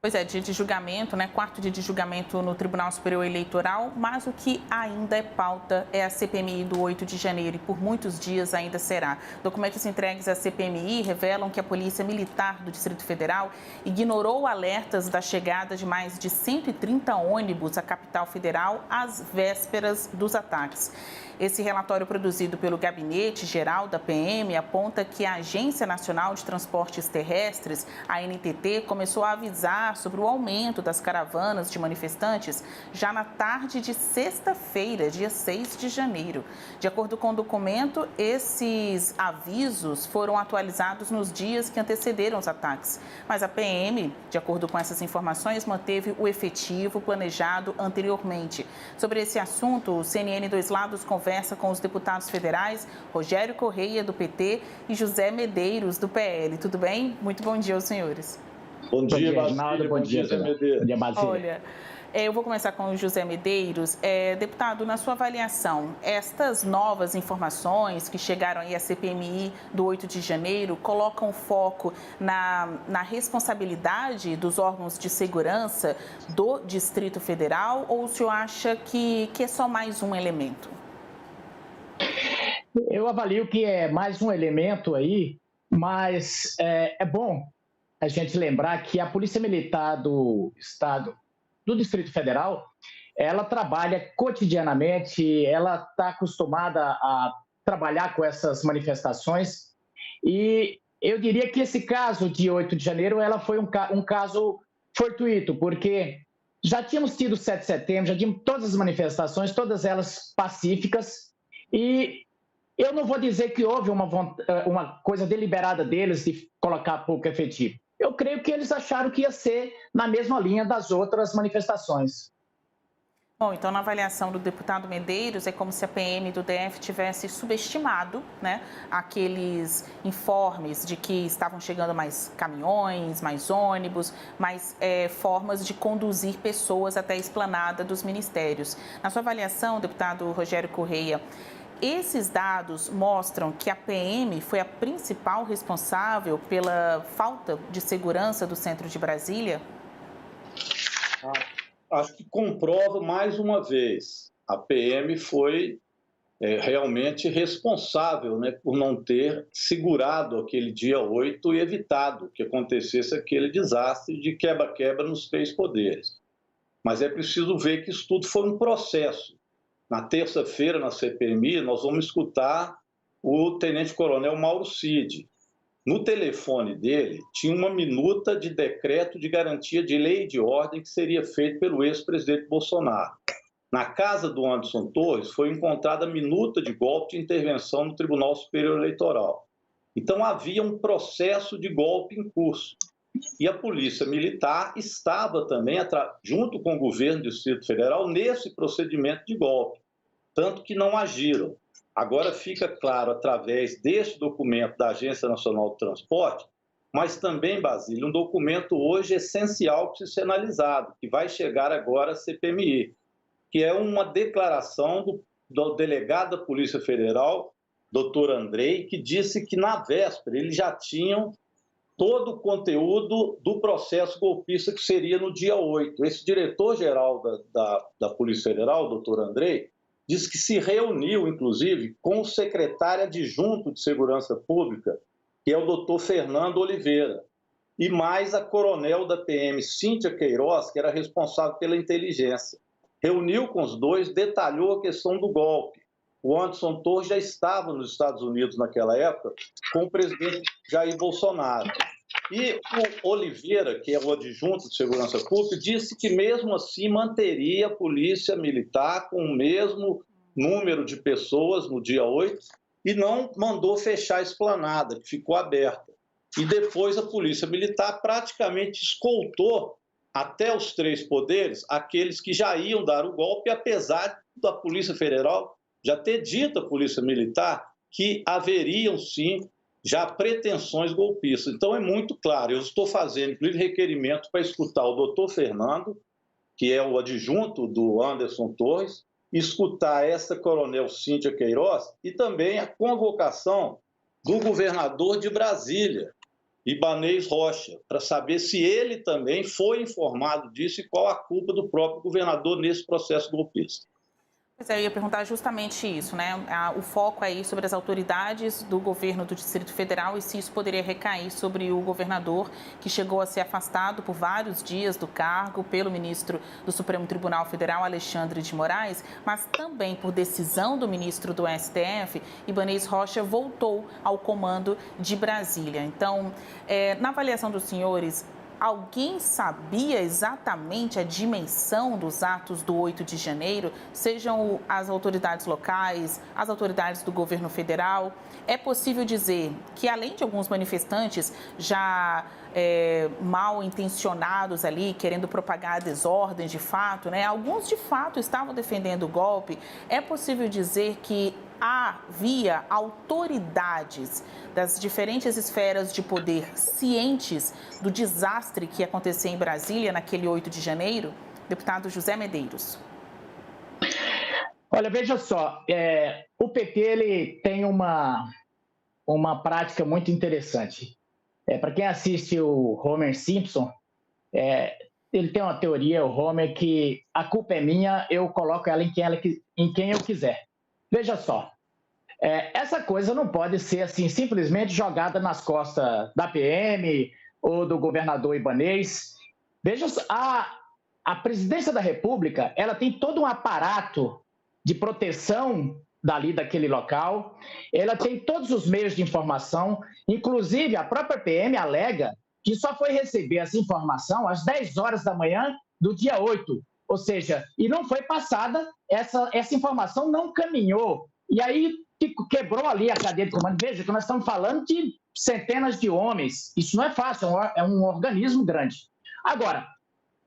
Pois é, dia de julgamento, né? Quarto dia de julgamento no Tribunal Superior Eleitoral, mas o que ainda é pauta é a CPMI do 8 de janeiro e por muitos dias ainda será. Documentos entregues à CPMI revelam que a Polícia Militar do Distrito Federal ignorou alertas da chegada de mais de 130 ônibus à capital federal às vésperas dos ataques. Esse relatório produzido pelo Gabinete Geral da PM aponta que a Agência Nacional de Transportes Terrestres, a ANTT, começou a avisar sobre o aumento das caravanas de manifestantes já na tarde de sexta-feira, dia 6 de janeiro. De acordo com o documento, esses avisos foram atualizados nos dias que antecederam os ataques. Mas a PM, de acordo com essas informações, manteve o efetivo planejado anteriormente. Sobre esse assunto, o CNN Dois Lados conversa com os deputados federais Rogério Correia, do PT, e José Medeiros, do PL. Tudo bem? Muito bom dia aos senhores. Bom dia, Basílio. Bom dia, José Medeiros. Bom dia, Basílio. Olha, eu vou começar com o José Medeiros. Deputado, na sua avaliação, estas novas informações que chegaram aí à CPMI do 8 de janeiro colocam foco na responsabilidade dos órgãos de segurança do Distrito Federal ou o senhor acha que é só mais um elemento? Eu avalio que é mais um elemento aí, mas é bom a gente lembrar que a Polícia Militar do Estado, do Distrito Federal, ela trabalha cotidianamente, ela está acostumada a trabalhar com essas manifestações e eu diria que esse caso de 8 de janeiro ela foi um caso fortuito, porque já tínhamos tido 7 de setembro, já tínhamos todas as manifestações, todas elas pacíficas, e eu não vou dizer que houve uma coisa deliberada deles de colocar pouco efetivo. Eu creio que eles acharam que ia ser na mesma linha das outras manifestações. Bom, então, na avaliação do deputado Medeiros, é como se a PM do DF tivesse subestimado, né, aqueles informes de que estavam chegando mais caminhões, mais ônibus, mais formas de conduzir pessoas até a esplanada dos ministérios. Na sua avaliação, deputado Rogério Correia, esses dados mostram que a PM foi a principal responsável pela falta de segurança do centro de Brasília? Acho que comprova mais uma vez. A PM foi realmente responsável, né, por não ter segurado aquele dia 8 e evitado que acontecesse aquele desastre de quebra-quebra nos 3 poderes. Mas é preciso ver que isso tudo foi um processo. Na terça-feira, na CPMI, nós vamos escutar o tenente-coronel Mauro Cid. No telefone dele, tinha uma minuta de decreto de garantia de lei e de ordem que seria feito pelo ex-presidente Bolsonaro. Na casa do Anderson Torres, foi encontrada a minuta de golpe de intervenção no Tribunal Superior Eleitoral. Então, havia um processo de golpe em curso. E a Polícia Militar estava também, junto com o governo do Distrito Federal, nesse procedimento de golpe, tanto que não agiram. Agora fica claro, através deste documento da Agência Nacional do Transporte, mas também, Basílio, um documento hoje essencial para ser analisado, que vai chegar agora à CPMI, que é uma declaração do delegado da Polícia Federal, doutor Andrei, que disse que na véspera eles já tinham todo o conteúdo do processo golpista que seria no dia 8. Esse diretor-geral da Polícia Federal, doutor Andrei, diz que se reuniu, inclusive, com o secretário adjunto de Segurança Pública, que é o doutor Fernando Oliveira, e mais a coronel da PM, Cíntia Queiroz, que era responsável pela inteligência. Reuniu com os dois, detalhou a questão do golpe. O Anderson Torres já estava nos Estados Unidos naquela época com o presidente Jair Bolsonaro. E o Oliveira, que é o adjunto de Segurança Pública, disse que mesmo assim manteria a Polícia Militar com o mesmo número de pessoas no dia 8 e não mandou fechar a esplanada, que ficou aberta. E depois a Polícia Militar praticamente escoltou até os 3 poderes aqueles que já iam dar o golpe, apesar da Polícia Federal já ter dito à Polícia Militar que haveriam, sim, já pretensões golpistas. Então, é muito claro. Eu estou fazendo, inclusive, requerimento para escutar o doutor Fernando, que é o adjunto do Anderson Torres, escutar essa coronel Cíntia Queiroz e também a convocação do governador de Brasília, Ibanez Rocha, para saber se ele também foi informado disso e qual a culpa do próprio governador nesse processo golpista. Pois é, eu ia perguntar justamente isso, né? O foco aí sobre as autoridades do governo do Distrito Federal e se isso poderia recair sobre o governador, que chegou a ser afastado por vários dias do cargo pelo ministro do Supremo Tribunal Federal, Alexandre de Moraes, mas também por decisão do ministro do STF, Ibanez Rocha voltou ao comando de Brasília. Então, na avaliação dos senhores, alguém sabia exatamente a dimensão dos atos do 8 de janeiro, sejam as autoridades locais, as autoridades do governo federal? É possível dizer que, além de alguns manifestantes já mal intencionados ali, querendo propagar desordens de fato, né? Alguns de fato estavam defendendo o golpe, é possível dizer que havia autoridades das diferentes esferas de poder cientes do desastre que ia acontecer em Brasília naquele 8 de janeiro? Deputado José Medeiros. Olha, veja só, o PT ele tem uma prática muito interessante. Para quem assiste o Homer Simpson, ele tem uma teoria, o Homer, que a culpa é minha, eu coloco ela em quem eu quiser. Veja só, essa coisa não pode ser assim simplesmente jogada nas costas da PM ou do governador Ibanez. Veja só, a presidência da República, ela tem todo um aparato de proteção daquele local, ela tem todos os meios de informação, inclusive a própria PM alega que só foi receber essa informação às 10 horas da manhã do dia 8, ou seja, e não foi passada, essa informação não caminhou, e aí quebrou ali a cadeia de comando. Veja que nós estamos falando de centenas de homens, isso não é fácil, é um organismo grande. Agora,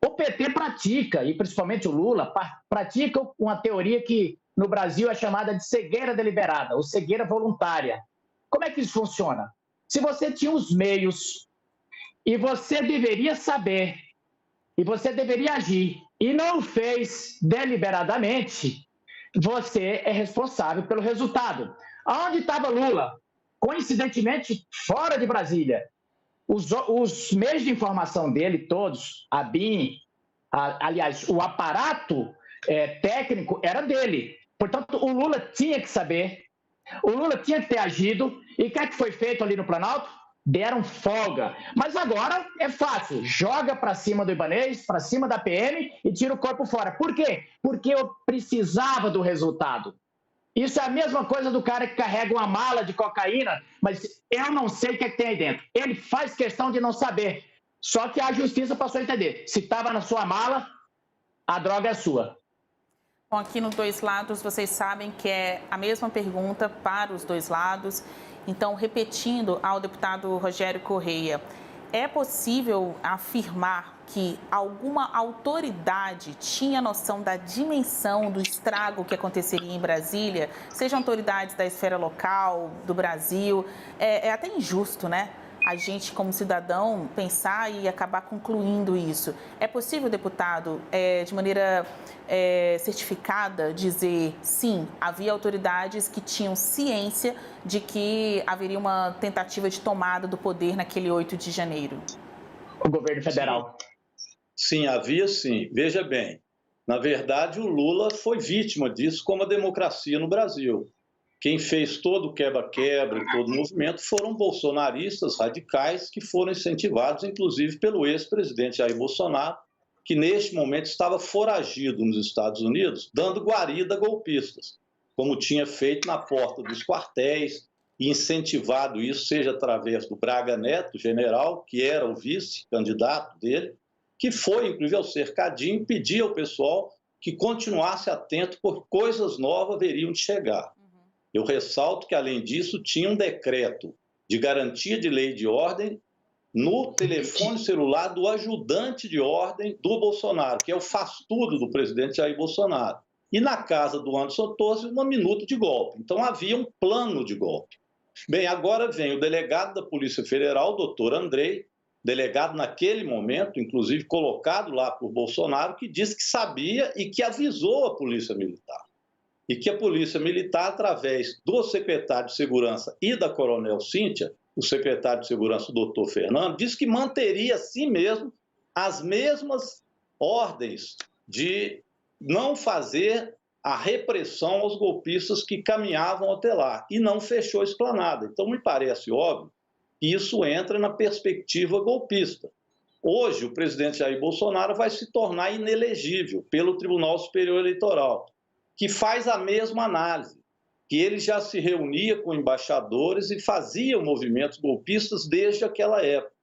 o PT pratica, e principalmente o Lula, pratica uma teoria que no Brasil é chamada de cegueira deliberada, ou cegueira voluntária. Como é que isso funciona? Se você tinha os meios e você deveria saber, e você deveria agir, e não fez deliberadamente, você é responsável pelo resultado. Onde estava Lula? Coincidentemente, fora de Brasília. Os meios de informação dele, todos, a BIM, aliás, o aparato técnico era dele. Portanto, o Lula tinha que saber, o Lula tinha que ter agido, e o que é que foi feito ali no Planalto? Deram folga. Mas agora é fácil, joga para cima do Ibanez, para cima da PM e tira o corpo fora. Por quê? Porque eu precisava do resultado. Isso é a mesma coisa do cara que carrega uma mala de cocaína, mas eu não sei o que tem aí dentro. Ele faz questão de não saber. Só que a justiça passou a entender. Se estava na sua mala, a droga é sua. Bom, aqui nos dois lados, vocês sabem que é a mesma pergunta para os dois lados. Então, repetindo ao deputado Rogério Correia, é possível afirmar que alguma autoridade tinha noção da dimensão do estrago que aconteceria em Brasília, sejam autoridades da esfera local, do Brasil? É até injusto, né? A gente, como cidadão, pensar e acabar concluindo isso. É possível, deputado, de maneira certificada, dizer, sim, havia autoridades que tinham ciência de que haveria uma tentativa de tomada do poder naquele 8 de janeiro? O governo federal. Sim, havia sim. Veja bem, na verdade, o Lula foi vítima disso, como a democracia no Brasil. Quem fez todo o quebra-quebra e todo o movimento foram bolsonaristas radicais que foram incentivados, inclusive, pelo ex-presidente Jair Bolsonaro, que neste momento estava foragido nos Estados Unidos, dando guarida a golpistas, como tinha feito na porta dos quartéis e incentivado isso, seja através do Braga Neto, general, que era o vice-candidato dele, que foi, inclusive, ao cercadinho e pedia ao pessoal que continuasse atento, porque coisas novas haveriam de chegar. Eu ressalto que, além disso, tinha um decreto de garantia de lei e de ordem no telefone celular do ajudante de ordem do Bolsonaro, que é o faz-tudo do presidente Jair Bolsonaro. E na casa do Anderson Torres, uma minuta de golpe. Então, havia um plano de golpe. Bem, agora vem o delegado da Polícia Federal, doutor Andrei, delegado naquele momento, inclusive colocado lá por Bolsonaro, que disse que sabia e que avisou a Polícia Militar. E que a Polícia Militar, através do secretário de Segurança e da coronel Cíntia, o secretário de Segurança, o doutor Fernando, disse que manteria assim mesmo as mesmas ordens de não fazer a repressão aos golpistas que caminhavam até lá, e não fechou a esplanada. Então, me parece óbvio que isso entra na perspectiva golpista. Hoje, o presidente Jair Bolsonaro vai se tornar inelegível pelo Tribunal Superior Eleitoral, que faz a mesma análise, que ele já se reunia com embaixadores e fazia movimentos golpistas desde aquela época.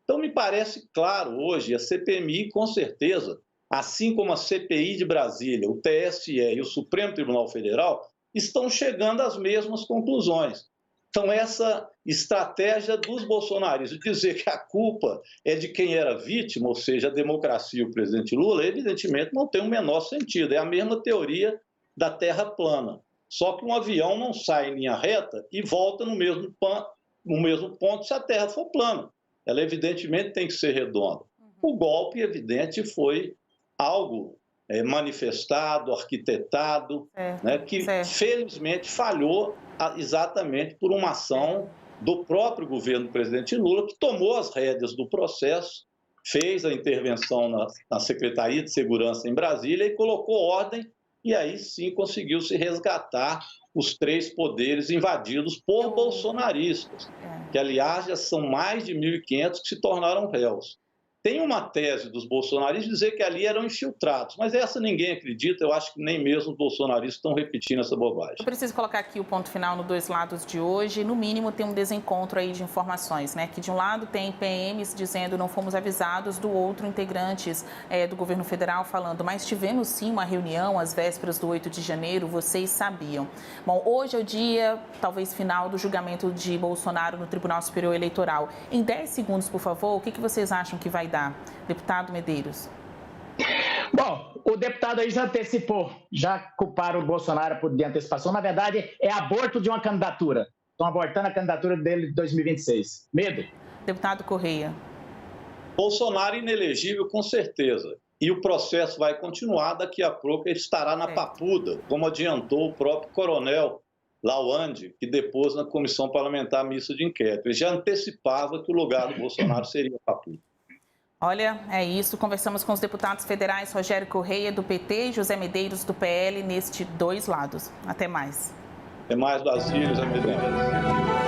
Então, me parece claro hoje, a CPMI, com certeza, assim como a CPI de Brasília, o TSE e o Supremo Tribunal Federal, estão chegando às mesmas conclusões. Então, essa estratégia dos bolsonaristas de dizer que a culpa é de quem era vítima, ou seja, a democracia e o presidente Lula, evidentemente não tem o menor sentido. É a mesma teoria da terra plana. Só que um avião não sai em linha reta e volta no mesmo ponto se a terra for plana. Ela, evidentemente, tem que ser redonda. O golpe, evidente, foi algo manifestado, arquitetado, né, que felizmente falhou exatamente por uma ação do próprio governo do presidente Lula, que tomou as rédeas do processo, fez a intervenção na Secretaria de Segurança em Brasília e colocou ordem, e aí sim conseguiu se resgatar os 3 poderes invadidos por bolsonaristas, que, aliás, já são mais de 1.500 que se tornaram réus. Tem uma tese dos bolsonaristas de dizer que ali eram infiltrados, mas essa ninguém acredita, eu acho que nem mesmo os bolsonaristas estão repetindo essa bobagem. Eu preciso colocar aqui o ponto final no Dois Lados de hoje. No mínimo tem um desencontro aí de informações, né? Que de um lado tem PMs dizendo não fomos avisados, do outro integrantes do governo federal falando, mas tivemos sim uma reunião às vésperas do 8 de janeiro, vocês sabiam. Bom, hoje é o dia, talvez final, do julgamento de Bolsonaro no Tribunal Superior Eleitoral. Em 10 segundos, por favor, o que vocês acham que vai dar? Deputado Medeiros. Bom, o deputado aí já antecipou, já culparam o Bolsonaro de antecipação. Na verdade, é aborto de uma candidatura. Estão abortando a candidatura dele de 2026. Medo? Deputado Correia. Bolsonaro inelegível, com certeza. E o processo vai continuar, daqui a pouco ele estará na papuda, como adiantou o próprio coronel Lawande, que depôs na Comissão Parlamentar Mista de Inquérito. Ele já antecipava que o lugar do Bolsonaro seria a papuda. Olha, é isso. Conversamos com os deputados federais Rogério Correia, do PT, e José Medeiros, do PL, neste Dois Lados. Até mais. Até mais, Basílio, José Medeiros.